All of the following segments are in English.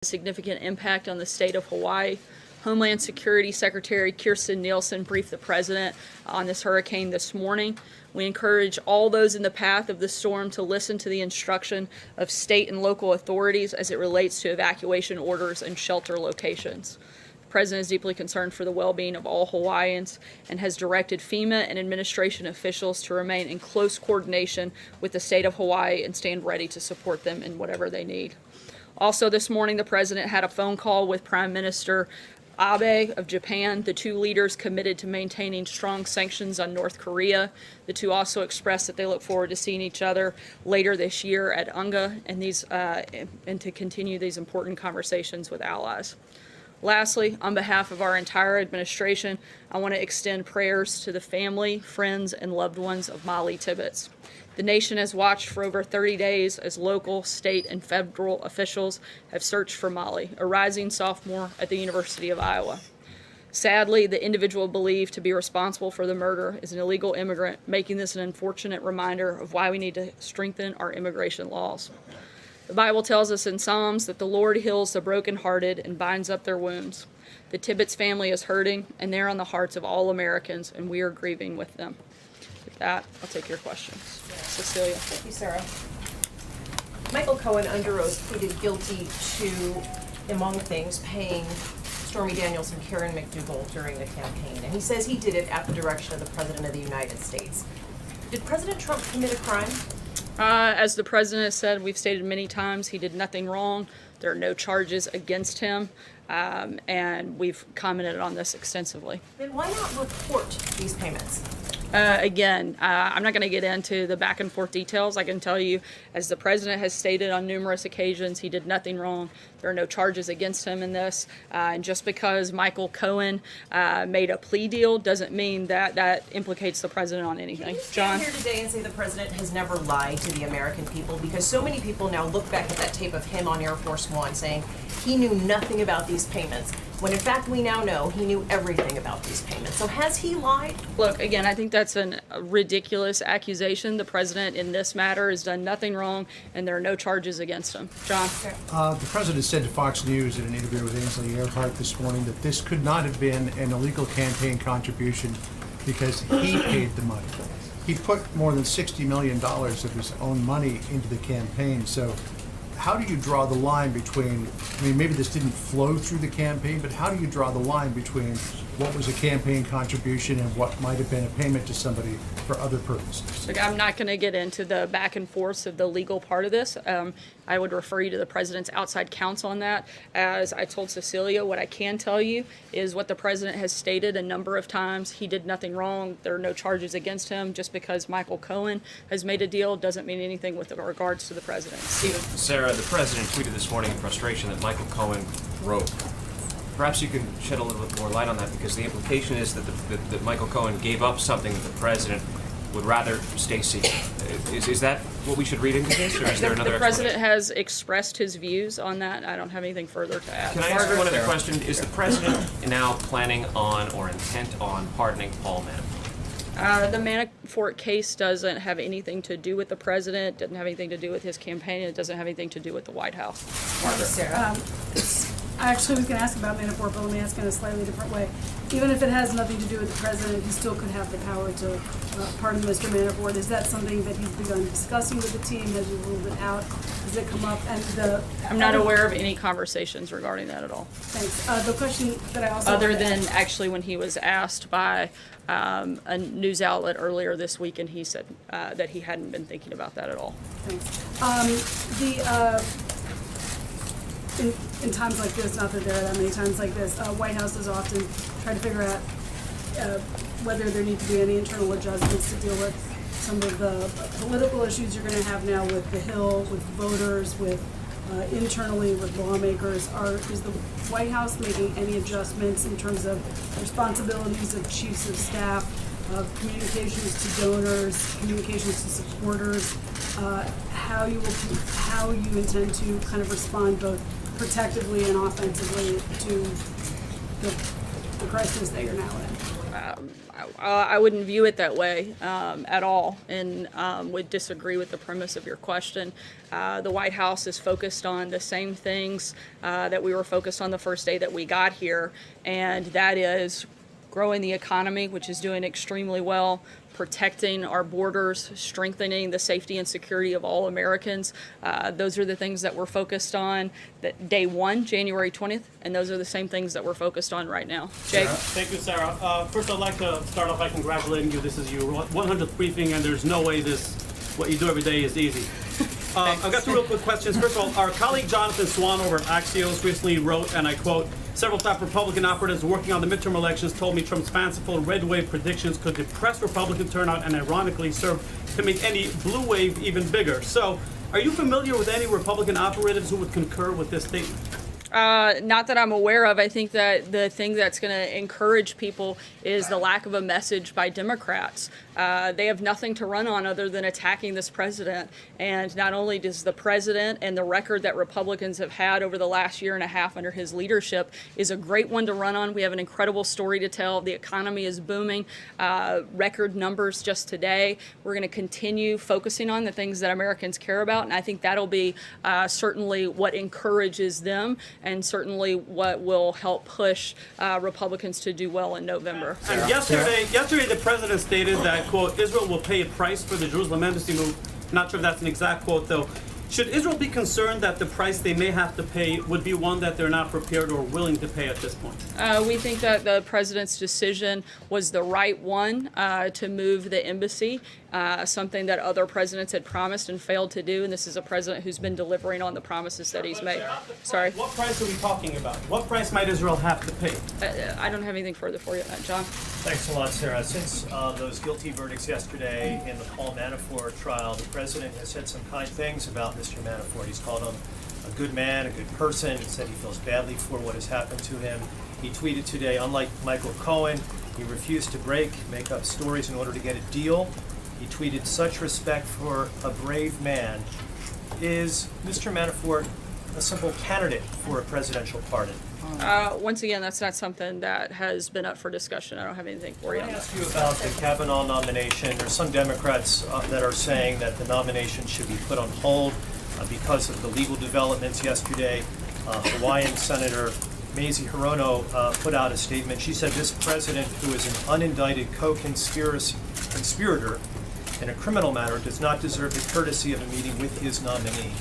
Significant impact on the state of Hawaii. Homeland Security Secretary Kirstjen Nielsen briefed the president on this hurricane this morning. We encourage all those in the path of the storm to listen to the instruction of state and local authorities as it relates to evacuation orders and shelter locations. The president is deeply concerned for the well-being of all Hawaiians and has directed FEMA and administration officials to remain in close coordination with the state of Hawaii and stand ready to support them in whatever they need. Also this morning, the president had a phone call with Prime Minister Abe of Japan. The two leaders committed to maintaining strong sanctions on North Korea. The two also expressed that they look forward to seeing each other later this year at UNGA and to continue these important conversations with allies. Lastly, on behalf of our entire administration, I want to extend prayers to the family, friends, and loved ones of Molly Tibbetts. The nation has watched for over 30 days as local, state, and federal officials have searched for Molly, a rising sophomore at the University of Iowa. Sadly, the individual believed to be responsible for the murder is an illegal immigrant, making this an unfortunate reminder of why we need to strengthen our immigration laws. The Bible tells us in Psalms that the Lord heals the brokenhearted and binds up their wounds. The Tibbetts family is hurting, and they're on the hearts of all Americans, and we are grieving with them. With that, I'll take your questions. Cecilia. Thank you, Sarah. Michael Cohen, under oath, pleaded guilty to, among things, paying Stormy Daniels and Karen McDougal during the campaign. And he says he did it at the direction of the President of the United States. Did President Trump commit a crime? As the president has said, we've stated many times, he did nothing wrong. There are no charges against him, and we've commented on this extensively. Then why not report these payments? Again, I'm not going to get into the back and forth details. I can tell you, as the president has stated on numerous occasions, he did nothing wrong. There are no charges against him in this. And just because Michael Cohen made a plea deal doesn't mean that that implicates the president on anything. Can you stand here today and say the president has never lied to the American people? Because so many people now look back at that tape of him on Air Force One saying he knew nothing about these payments, when in fact we now know he knew everything about these payments. So has he lied? Look, again, I think that's a ridiculous accusation. The president in this matter has done nothing wrong, and there are no charges against him. John? The president said to Fox News in an interview with Ainsley Earhart this morning that this could not have been an illegal campaign contribution because he paid the money. He put more than $60 million of his own money into the campaign. So how do you draw the line between, I mean, maybe this didn't flow through the campaign, but how do you draw the line between what was a campaign contribution and what might have been a payment to somebody for other purposes? Look, I'm not going to get into the back and forth of the legal part of this. I would refer you to the president's outside counsel on that. As I told Cecilia, what I can tell you is what the president has stated a number of times. He did nothing wrong. There are no charges against him. Just because Michael Cohen has made a deal doesn't mean anything with regards to the president. Stephen. Sarah, the president tweeted this morning in frustration that Michael Cohen broke. Perhaps you can shed a little bit more light on that, because the implication is that Michael Cohen gave up something that the president would rather stay secret. Is that what we should read into this, or is there another The president has expressed his views on that. I don't have anything further to add. Can I ask one other question? Is the president now planning on or intent on pardoning Paul Manafort? The Manafort case doesn't have anything to do with the president, doesn't have anything to do with his campaign, it doesn't have anything to do with the White House. Sarah. I actually was going to ask about Manafort, but let me ask in a slightly different way. Even if it has nothing to do with the president, he still could have the power to pardon Mr. Manafort. Is that something that he's begun discussing with the team? Has he ruled it out? Does it come up? And I'm not aware of any conversations regarding that at all. Thanks. The question that I also Other than actually when he was asked by a news outlet earlier this week, and he said that he hadn't been thinking about that at all. Thanks. In times like this, not that there are that many times like this, White Houses often try to figure out whether there need to be any internal adjustments to deal with some of the political issues you're going to have now with the Hill, with voters, with internally with lawmakers. Is the White House making any adjustments in terms of responsibilities of chiefs of staff, of communications to donors, communications to supporters, how you intend to kind of respond both protectively and offensively to the crisis that you're now in? I wouldn't view it that way at all, and would disagree with the premise of your question. The White House is focused on the same things that we were focused on the first day that we got here, and that is growing the economy, which is doing extremely well, protecting our borders, strengthening the safety and security of all Americans. Those are the things that we're focused on that day one, January 20th, and those are the same things that we're focused on right now. Jake? Thank you, Sarah. First, I'd like to start off by congratulating you. This is your 100th briefing, and there's no way what you do every day is easy. I've got two real quick questions. First of all, our colleague Jonathan Swan over at Axios recently wrote, and I quote, "Several top Republican operatives working on the midterm elections told me Trump's fanciful red wave predictions could depress Republican turnout and ironically serve to make any blue wave even bigger." So, are you familiar with any Republican operatives who would concur with this statement? Not that I'm aware of. I think that the thing that's going to encourage people is the lack of a message by Democrats. They have nothing to run on other than attacking this president. And not only does the president and the record that Republicans have had over the last year and a half under his leadership is a great one to run on. We have an incredible story to tell. The economy is booming. Record numbers just today. We're going to continue focusing on the things that Americans care about. And I think that'll be certainly what encourages them, and certainly what will help push Republicans to do well in November. And yesterday, the president stated that, quote, "Israel will pay a price for the Jerusalem embassy move." Not sure if that's an exact quote, though. Should Israel be concerned that the price they may have to pay would be one that they're not prepared or willing to pay at this point? We think that the president's decision was the right one to move the embassy, something that other presidents had promised and failed to do, and this is a president who's been delivering on the promises that he's made. Sorry. What price are we talking about? What price might Israel have to pay? I don't have anything further for you, John. Thanks a lot, Sarah. Since those guilty verdicts yesterday in the Paul Manafort trial, the president has said some kind things about Mr. Manafort. He's called him a good man, a good person. He said he feels badly for what has happened to him. He tweeted today, unlike Michael Cohen, he refused to make up stories in order to get a deal. He tweeted, "Such respect for a brave man." Is Mr. Manafort a simple candidate for a presidential pardon? Once again, that's not something that has been up for discussion. I don't have anything for you Let on me that. ask you about the Kavanaugh nomination. There's some Democrats that are saying that the nomination should be put on hold because of the legal developments yesterday. Hawaiian Senator Mazie Hirono put out a statement. She said this president, who is an unindicted conspirator in a criminal matter, does not deserve the courtesy of a meeting with his nominee.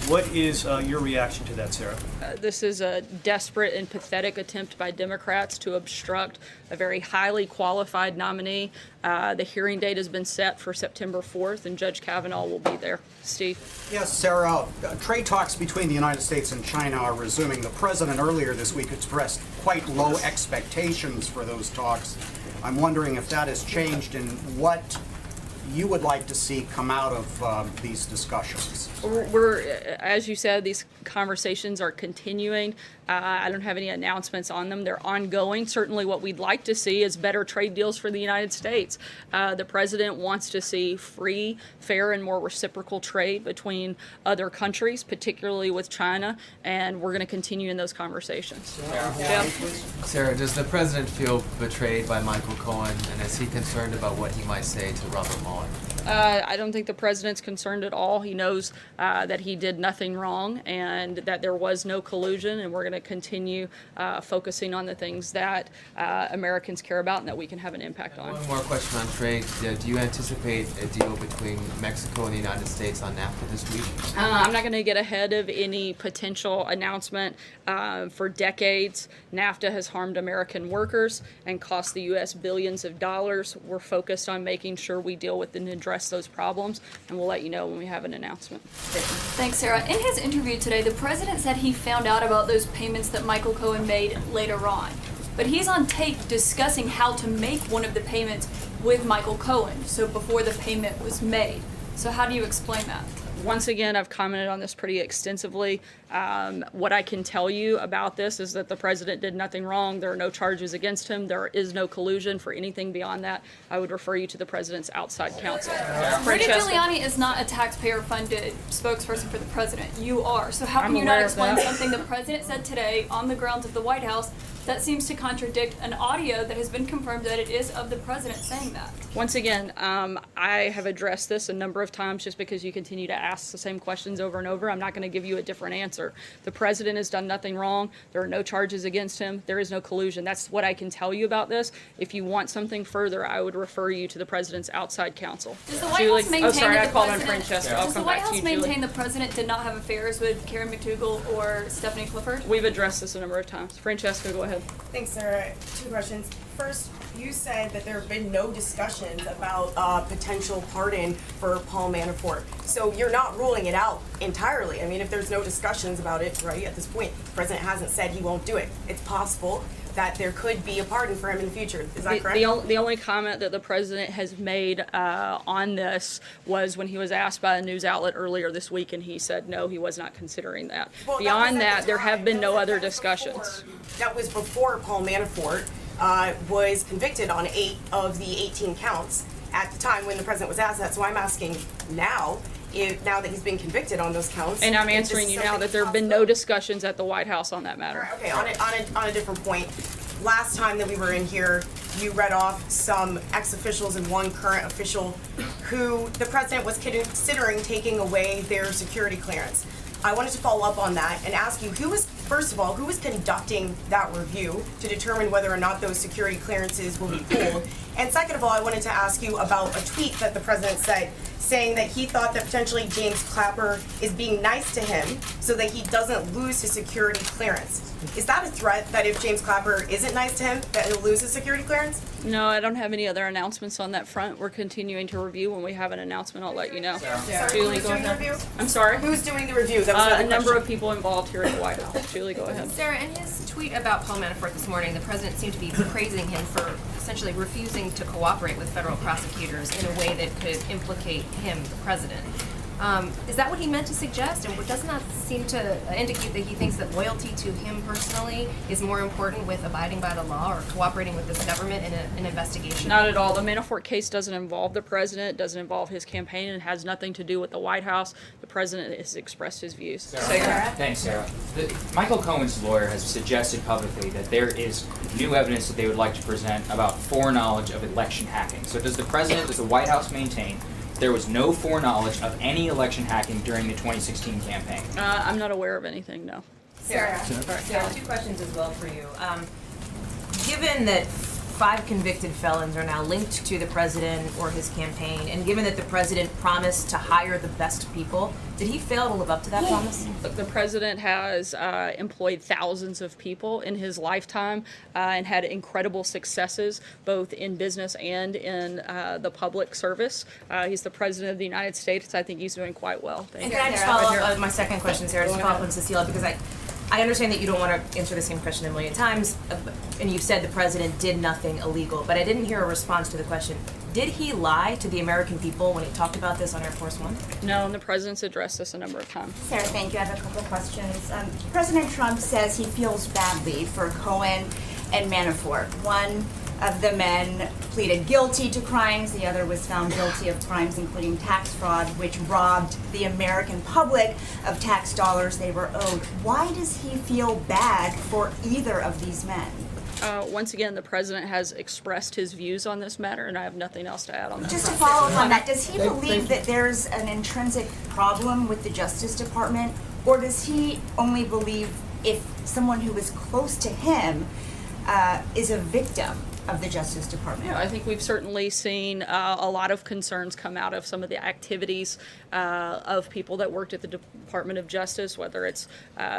What is your reaction to that, Sarah? This is a desperate and pathetic attempt by Democrats to obstruct a very highly qualified nominee. The hearing date has been set for September 4th, and Judge Kavanaugh will be there. Steve? Yes, Sarah. Trade talks between the United States and China are resuming. The president earlier this week expressed quite low expectations for those talks. I'm wondering if that has changed and what you would like to see come out of these discussions. We're, as you said, these conversations are continuing. I don't have any announcements on them. They're ongoing. Certainly what we'd like to see is better trade deals for the United States. The president wants to see free, fair, and more reciprocal trade between other countries, particularly with China, and we're going to continue in those conversations. Sarah, does the president feel betrayed by Michael Cohen, and is he concerned about what he might say to Robert Mueller? I don't think the president's concerned at all. He knows that he did nothing wrong and that there was no collusion, and we're going to continue focusing on the things that Americans care about and that we can have an impact on. One more question on trade. Do you anticipate a deal between Mexico and the United States on NAFTA this week? I'm not going to get ahead of any potential announcement. For decades, NAFTA has harmed American workers and cost the U.S. billions of dollars. We're focused on making sure we deal with and address those problems, and we'll let you know when we have an announcement. Thanks, Sarah. In his interview today, the president said he found out about those payments that Michael Cohen made later on. But he's on tape discussing how to make one of the payments with Michael Cohen, so before the payment was made. So how do you explain that? Once again, I've commented on this pretty extensively. What I can tell you about this is that the president did nothing wrong. There are no charges against him. There is no collusion. For anything beyond that, I would refer you to the president's outside counsel. Rudy Giuliani is not a taxpayer-funded spokesperson for the president. You are. So how can I'm you not aware of explain that. something the president said today on the grounds of the White House That seems to contradict an audio that has been confirmed that it is of the president saying that. Once again, I have addressed this a number of times. Just because you continue to ask the same questions over and over, I'm not going to give you a different answer. The president has done nothing wrong. There are no charges against him. There is no collusion. That's what I can tell you about this. If you want something further, I would refer you to the president's outside counsel. Does the White House maintain oh, sorry, that I the called on president? Francesca. I'll Does the come White back to House you, maintain Julie. the president did not have affairs with Karen McDougal or Stephanie Clifford? We've addressed this a number of times. Francesca, go ahead. Thanks, Sarah. Two questions. First, you said that there have been no discussions about potential pardon for Paul Manafort. So you're not ruling it out entirely. I mean, if there's no discussions about it, right, at this point, the president hasn't said he won't do it. It's possible that there could be a pardon for him in the future. Is that correct? The only comment that the president has made on this was when he was asked by a news outlet earlier this week, and he said no, he was not considering that. Well, Beyond was at that, the there time. have been That no was- other that was discussions. before- That was before Paul Manafort was convicted on 8 of the 18 counts at the time when the president was asked that. So I'm asking now, now that he's been convicted on those counts. And I'm if this answering is you now something that there have been no discussions at the White House on that matter. Okay, on a different point. Last time that we were in here, you read off some ex-officials and one current official who the president was considering taking away their security clearance. I wanted to follow up on that and ask you, first of all, who was conducting that review to determine whether or not those security clearances will be pulled? And second of all, I wanted to ask you about a tweet that the president said, saying that he thought that potentially James Clapper is being nice to him so that he doesn't lose his security clearance. Is that a threat that if James Clapper isn't nice to him, that he'll lose his security clearance? No, I don't have any other announcements on that front. We're continuing to review. When we have an announcement, I'll let you know. Sorry, Julie, who's go doing the ahead. review? I'm sorry? Who's doing the review? That was the A other number question. of people involved here at the White House. Julie, go ahead. Sarah, in his tweet about Paul Manafort this morning, the president seemed to be praising him for essentially refusing to cooperate with federal prosecutors in a way that could implicate him, the president. Is that what he meant to suggest? And doesn't that seem to indicate that he thinks that loyalty to him personally is more important with abiding by the law or cooperating with this government in an investigation? Not at all. The Manafort case doesn't involve the president, doesn't involve his campaign, and has nothing to do with the White House. The president has expressed his views. Thanks, Sarah. Michael Cohen's lawyer has suggested publicly that there is new evidence that they would like to present about foreknowledge of election hacking. So does the White House maintain there was no foreknowledge of any election hacking during the 2016 campaign? I'm not aware of anything, no. Sarah, two questions as well for you. Given that 5 convicted felons are now linked to the president or his campaign, and given that the president promised to hire the best people, did he fail to live up to that promise? Look, the president has employed thousands of people in his lifetime and had incredible successes both in business and in the public service. He's the president of the United States. I think he's doing quite well. And can I just follow up my second question, Sarah, just to follow up on Cecilia, because I understand that you don't want to answer the same question a million times, and you said the president did nothing illegal, but I didn't hear a response to the question. Did he lie to the American people when he talked about this on Air Force One? No, and the president's addressed this a number of times. Sarah, thank you. I have a couple of questions. President Trump says he feels badly for Cohen and Manafort. One of the men pleaded guilty to crimes. The other was found guilty of crimes including tax fraud, which robbed the American public of tax dollars they were owed. Why does he feel bad for either of these men? Once again, the president has expressed his views on this matter, and I have nothing else to add on that. Just to follow up on that, does he believe that there's an intrinsic problem with the Justice Department, or does he only believe if someone who is close to him is a victim of the Justice Department? Yeah, I think we've certainly seen a lot of concerns come out of some of the activities of people that worked at the Department of Justice, whether it's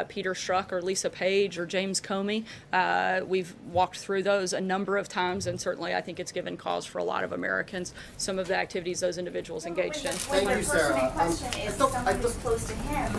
Peter Strzok or Lisa Page or James Comey. We've walked through those a number of times, and certainly I think it's given cause for a lot of Americans, some of the activities those individuals engaged in. Thank you, Sarah. The person in question is someone who's close to him.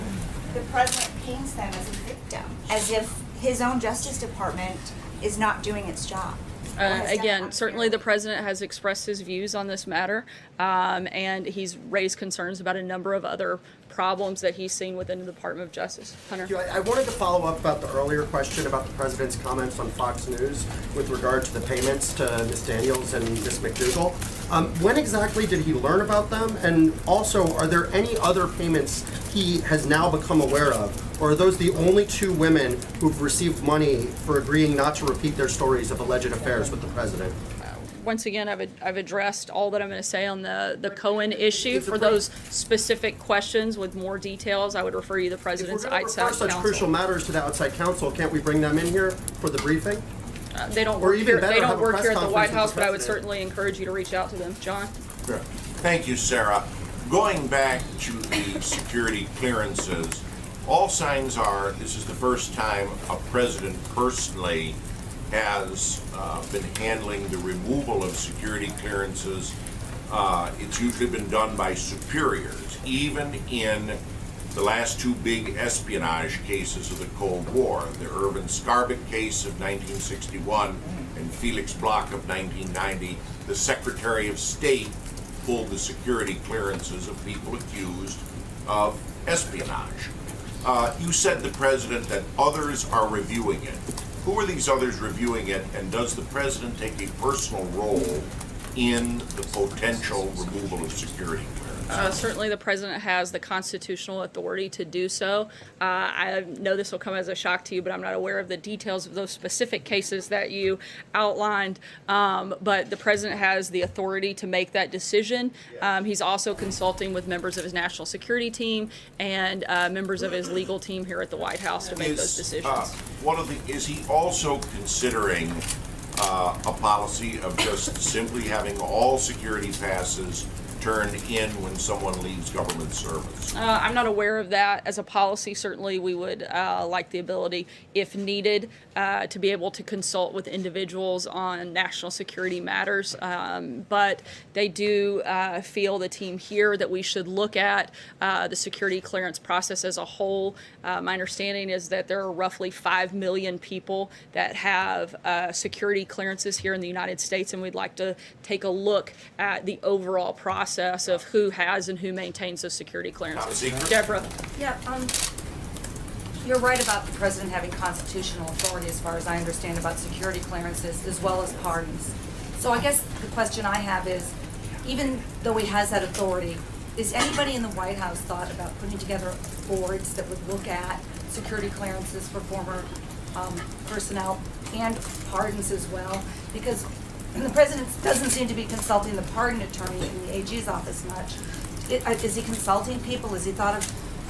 The president paints them as a victim, as if his own Justice Department is not doing its job. Again, certainly the president has expressed his views on this matter, and he's raised concerns about a number of other problems that he's seen within the Department of Justice. Hunter? I wanted to follow up about the earlier question about the president's comments on Fox News with regard to the payments to Ms. Daniels and Ms. McDougal. When exactly did he learn about them? And also, are there any other payments he has now become aware of Or are those the only two women who've received money for agreeing not to repeat their stories of alleged affairs with the president? Once again, I've addressed all that I'm going to say on the Cohen issue. For those specific questions with more details, I would refer you to the President's If we're going to outside refer such counsel. crucial matters to the outside counsel, can't we bring them in here for the briefing? They don't or work even here. better, They have don't a work press here at the conference White with the House, but I would President. certainly encourage you to reach out to them. John. Sure. Thank you, Sarah. Going back to the security clearances, all signs are this is the first time a president personally has been handling the removal of security clearances. It's usually been done by superiors, even in the last two big espionage cases of the Cold War, the Irvin Scarbic case of 1961 and Felix Bloch of 1990. The Secretary of State pulled the security clearances of people accused of espionage. You said the president that others are reviewing it. Who are these others reviewing it, and does the president take a personal role in the potential removal of security clearances? Certainly the President has the constitutional authority to do so. I know this will come as a shock to you, but I'm not aware of the details of those specific cases that you outlined. But the President has the authority to make that decision. He's also consulting with members of his national security team and members of his legal team here at the White House to make those decisions. Is he also considering a policy of just simply having all security passes turned in when someone leaves government service? I'm not aware of that. As a policy, certainly we would like the ability, if needed, to be able to consult with individuals on national security matters. But they do feel, the team here, that we should look at the security clearance process as a whole. My understanding is that there are roughly 5 million people that have security clearances here in the United States, and we'd like to take a look at the overall process of who has and who maintains those security clearances. Deborah. Yeah, you're right about the president having constitutional authority, as far as I understand, about security clearances as well as pardons. So I guess the question I have is, even though he has that authority, is anybody in the White House thought about putting together boards that would look at security clearances for former personnel and pardons as well? Because the president doesn't seem to be consulting the pardon attorney in the AG's office much. Is he consulting people? Has he thought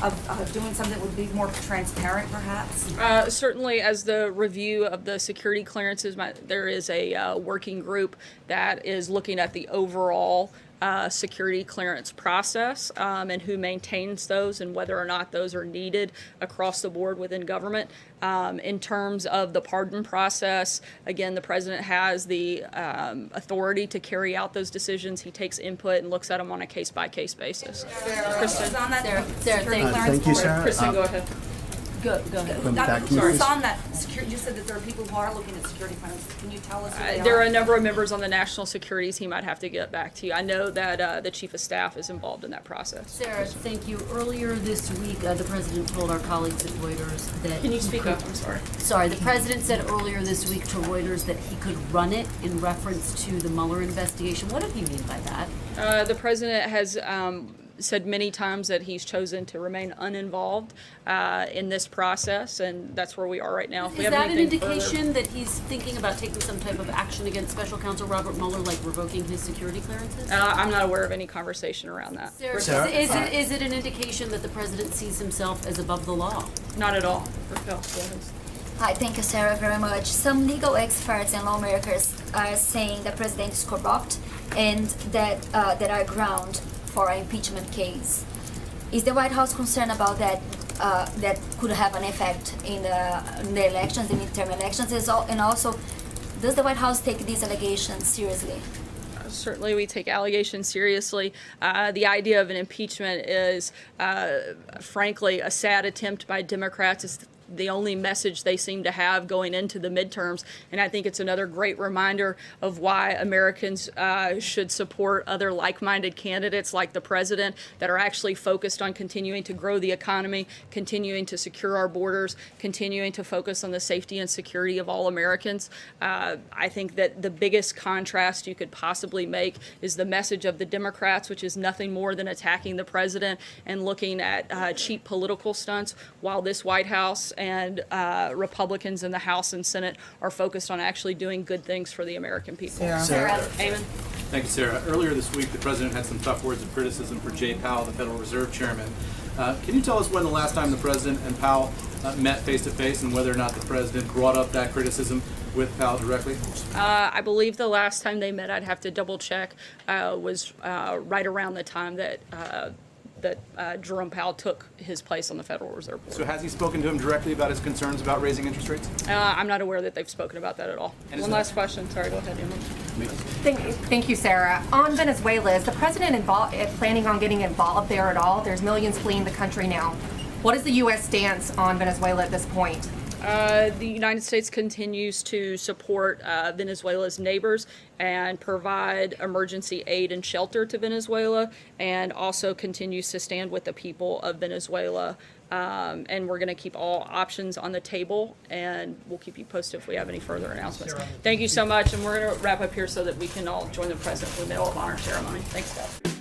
of doing something that would be more transparent, perhaps? Certainly, as the review of the security clearances, there is a working group that is looking at the overall security clearance process and who maintains those and whether or not those are needed across the board within government. In terms of the pardon process, again, the president has the authority to carry out those decisions. He takes input and looks at them on a case-by-case basis. Kristen. On that Sarah, Thank you, Sarah. Kristen, go ahead. Go ahead. It's on that security. You said that there are people who are looking at security clearances. Can you tell us who they are? There are a number of members on the national security team. I'd have to get back to you. I know that the chief of staff is involved in that process. Sarah, thank you. Earlier this week, the president told our colleagues at Reuters that... Can you speak up? I'm sorry. Sorry. The president said earlier this week to Reuters that he could run it in reference to the Mueller investigation. What did he mean by that? The president has said many times that he's chosen to remain uninvolved in this process, and that's where we are right now. If we Is have that an anything indication further, that he's thinking about taking some type of action against Special Counsel Robert Mueller, like revoking his security clearances? I'm not aware of any conversation around that. Sarah, is it an indication that the president sees himself as above the law? Not at all. Raquel, go ahead. Hi, thank you, Sarah, very much. Some legal experts and lawmakers are saying the president is corrupt and that are ground for an impeachment case. Is the White House concerned about that? That could have an effect in the elections, the midterm elections, and also, does the White House take these allegations seriously? Certainly, we take allegations seriously. The idea of an impeachment is, frankly, a sad attempt by Democrats the only message they seem to have going into the midterms. And I think it's another great reminder of why Americans should support other like-minded candidates like the president that are actually focused on continuing to grow the economy, continuing to secure our borders, continuing to focus on the safety and security of all Americans. I think that the biggest contrast you could possibly make is the message of the Democrats, which is nothing more than attacking the president and looking at cheap political stunts, while this White House and Republicans in the House and Senate are focused on actually doing good things for the American people. Sarah. Eamon? Thank you, Sarah. Earlier this week, the president had some tough words of criticism for Jay Powell, the Federal Reserve Chairman. Can you tell us when the last time the president and Powell met face-to-face, and whether or not the president brought up that criticism with Powell directly? I believe the last time they met, I'd have to double check, was right around the time that Jerome Powell took his place on the Federal Reserve Board. So has he spoken to him directly about his concerns about raising interest rates? I'm not aware that they've spoken about that at all. One last question. Sorry, go ahead, Emily. Thank you, Sarah. On Venezuela, is the president planning on getting involved there at all? There's millions fleeing the country now. What is the U.S. stance on Venezuela at this point? The United States continues to support Venezuela's neighbors and provide emergency aid and shelter to Venezuela, and also continues to stand with the people of Venezuela. And we're going to keep all options on the table, and we'll keep you posted if we have any further announcements. Thank you so much, and we're going to wrap up here so that we can all join the president for the Medal of Honor ceremony. Thanks, guys.